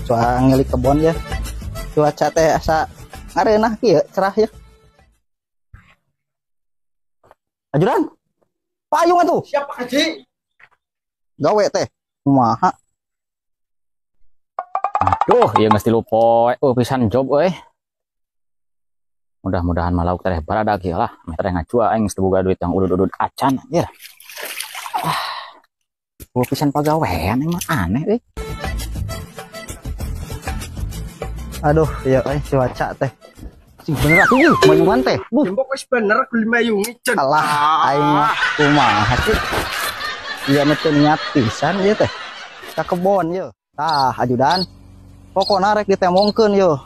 soal ngilik kebon ya. Cuaca teh asa ngareunah kieu cerah ya. Ajudan. Payung atuh. Siap Pak Haji. Gawe teh. Kumaha? Aduh, iya mesti lupa. Pisan job euy. Mudah-mudahan malauk teh barada kieu lah. Meh teh ngacua aing geus boga duit yang udud-udud acan anjir. Pisan pagawean emang aneh euy. Aduh, iya cuaca teh. Sing bener atuh ieu, mayungan teh. Jembok wis bener kulit mayungi cen. Alah, aing mah kumaha sih? Ieu mah teu niat pisan ieu teh. Ka kebon ieu. Tah, ajudan. Pokona rek ditemongkeun ieu.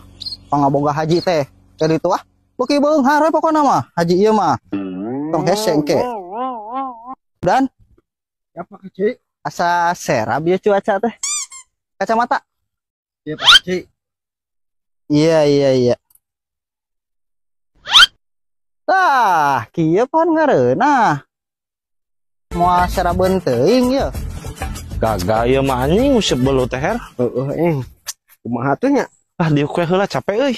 Pangaboga haji teh. Jadi itu beuki beunghar we pokona mah. Haji ieu mah. Tong hese engke. Dan Ya Pak Haji. asa serab ieu cuaca teh. Kacamata. Ya Pak Haji. Iya. Tah, kieu pan ngareunah. Moal sarabeun teuing ieu. Gagal ya mah anjing usep belu teh her. Kumaha tuh nya? Ah diuk we heula capek euy.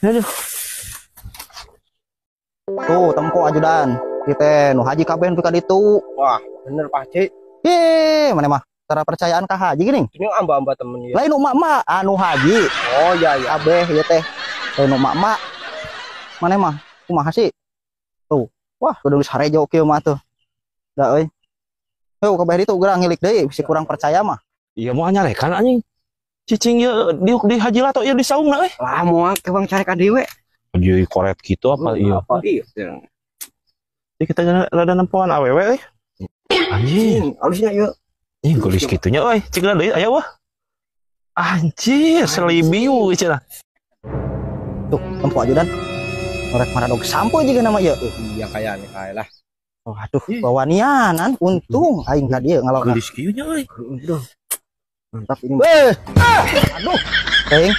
Aduh. Tuh, tempo ajudan. Kita nu haji kabeh nu ka ditu. Wah, bener Pak Haji. Mana mah? Cara percayaan ka haji geuning. Ini amba-amba temen ya. Lain mak anu haji. Oh iya. Kabeh ieu teh. Lain mak. Mana mah? Kumaha sih? Tuh. Wah, kudu sarejo kieu mah tuh. Da euy. Heuh kabeh ditu gerang ngilik deui, bisi kurang percaya mah. Iya mau nyarekan anjing. Cicing ye diuk di Haji Lato ye di saungna euy. Lah moal ke Bang cari ka dewe. Jadi koret gitu apa iya. Apa iya? Jadi kita rada nempoan awewe euy. Anjing, Alusnya yeuh. ih gelis kitunya euy. Cik deui aya wah. Anjir, selibiu cenah. Tuh, tempo ajudan. Korek maradog sampo juga nama ieu. Iya kayaknya kayak lah. Oh, aduh, bawa nianan. Untung aing ka dieu ngalor. Gelis kieunya euy. Aduh. Mantap ini. Aduh. Teuing.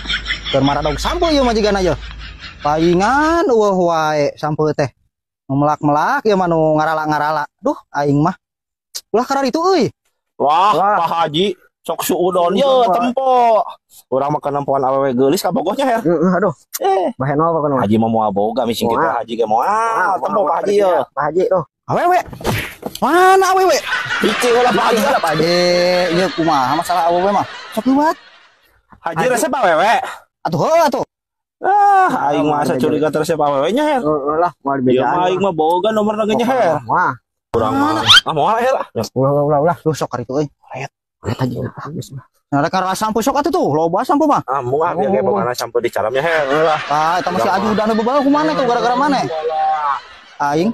Keur maradog sampo ieu mah jigana ieu. Paingan eueuh wae sampo teh. Nu melak-melak ieu mah nu ngarala-ngarala. Duh, aing mah. Ulah karar itu euy. Wah, Pak Haji sok suudon ye tempo. Urang mah nempoan awewe geulis ka bogohnya her. Aduh. Bahen apa kan? Haji mah moal boga misi kita Haji ge moal tempo Pak Haji ye. Pak Haji tuh. Awewe. Mana awewe? Cicing ulah Pak Haji. Pak Haji. Ieu kumaha masalah awewe mah? Sok liwat. Haji resep awewe. Atuh heuh atuh. Aing mah asa curiga resep awewe nya her. Lah mau Ieu mah aing mah boga nomor nagenya her. Wah. Urang mah moal her. Ulah. Duh sok kari itu euy. Lihat aja. Nah, rek karena sampo sok atuh tuh, loba sampo mah. Moal biar ge bogana sampo di caramnya her. Ah, eta masih ajudan bebawa kumaha tuh gara-gara mana? Aing.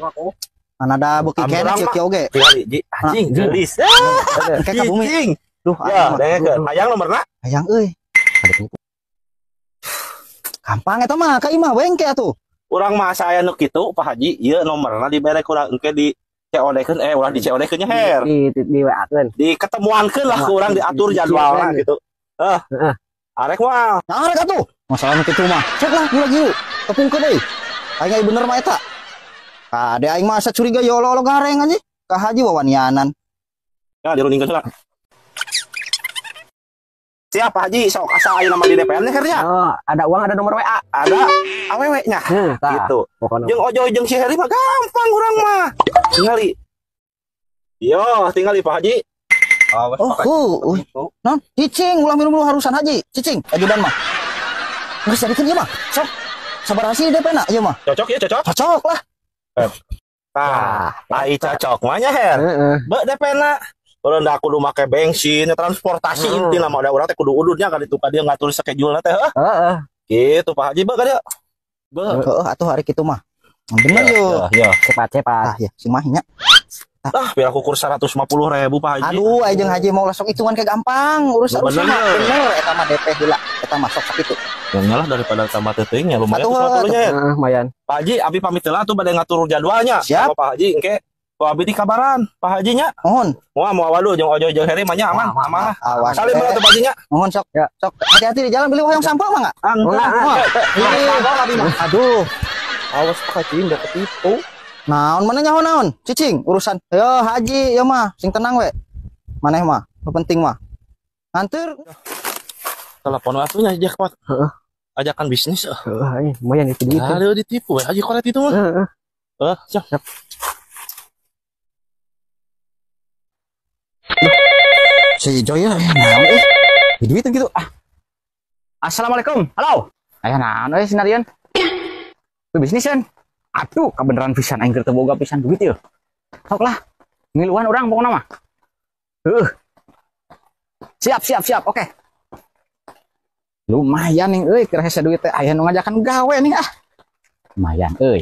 Mana ada beuki kene kieu oge. Tinggali ji anjing geulis. Kayak ka bumi. Duh, Ya, dengekeun. Hayang nomorna. hayang euy. Gampang eta mah ka imah wengke atuh. Urang mah asa aya nu kitu Pak Haji, ieu nomorna dibere kurang engke di COD-keun ulah di COD-keun nya her. Di WA-keun. Diketemuankeun lah urang diatur jadwalna gitu. Arek mah Nah, rek atuh. Masalah nu kitu mah. Cek lah gula giu. Tepungkeun deui. Aing bener mah eta. Ade aing mah asa curiga ya olo-olo gareng anjing. Ka haji wawanianan. ya dirundingkeun heula. Siap Pak Haji, sok asa aya nama di DPR nya hernya. Oh, ada uang, ada nomor WA. Ada awewe nya. Gitu. Jeung Ojo jeung si Heri mah gampang urang mah. Tingali. Yo, tingali Pak Haji. Non, cicing ulah minum dulu harusan haji. Cicing, ajudan mah. Geus jadikeun ieu mah. Sok. Sabar sih DP na ieu mah. Cocok ya, cocok. Cocok lah. Ai cocok mah nya her. Be DP na. Kalau ndak kudu make bensin, transportasi intina mah da urang teh kudu ududnya kali itu ka dia ngatur schedule teh. Heeh. Gitu Pak Haji be ka dia. Heeh, atuh hari kitu mah. Bener yo. Ya. Cepat. Ah, ya, si mahnya. Biar aku kur 150.000 Pak Haji. Aduh, aing haji mau lasok hitungan ke gampang, urus Bener. bener eta mah DP heula, eta masuk sakitu. Ya nyalah daripada tambah teuing nya lumayan Atuh, 50-nya ya. Lumayan. Pak Haji, abi pamit heula atuh bade ngatur jadwalnya. Siap. Sama Pak Haji engke ku abi di kabaran Pak Haji nya. Mohon. Moal waduh jeung Ojo jeung Heri mah nya aman lah. Awas. Salim heula tuh Pak Haji nya. Mohon sok. Ya. Sok hati-hati di jalan beli wayang sampel mah enggak? Enggak. Aduh. Awas Pak Haji udah ketipu. Naon mana nyaho naon? Cicing urusan. Yo haji ya mah, sing tenang we. Maneh mah, nu penting mah. Nganteur. telepon atunya jackpot. Heeh. Ajakan bisnis. Lumayan itu duit. Aduh ditipu ya Haji Koret itu mah. Siap. Si Joy ya, duit gitu. Assalamualaikum, halo. Aya naon euy sinarian? Bisnis kan? Aduh, kebenaran pisan aing keur teu boga pisan duit yeuh. Sok lah. Ngiluan urang pokona mah. Siap, oke. Lumayan nih euy keur hese duit teh aya nu ngajakan gawe nih ah. Lumayan euy.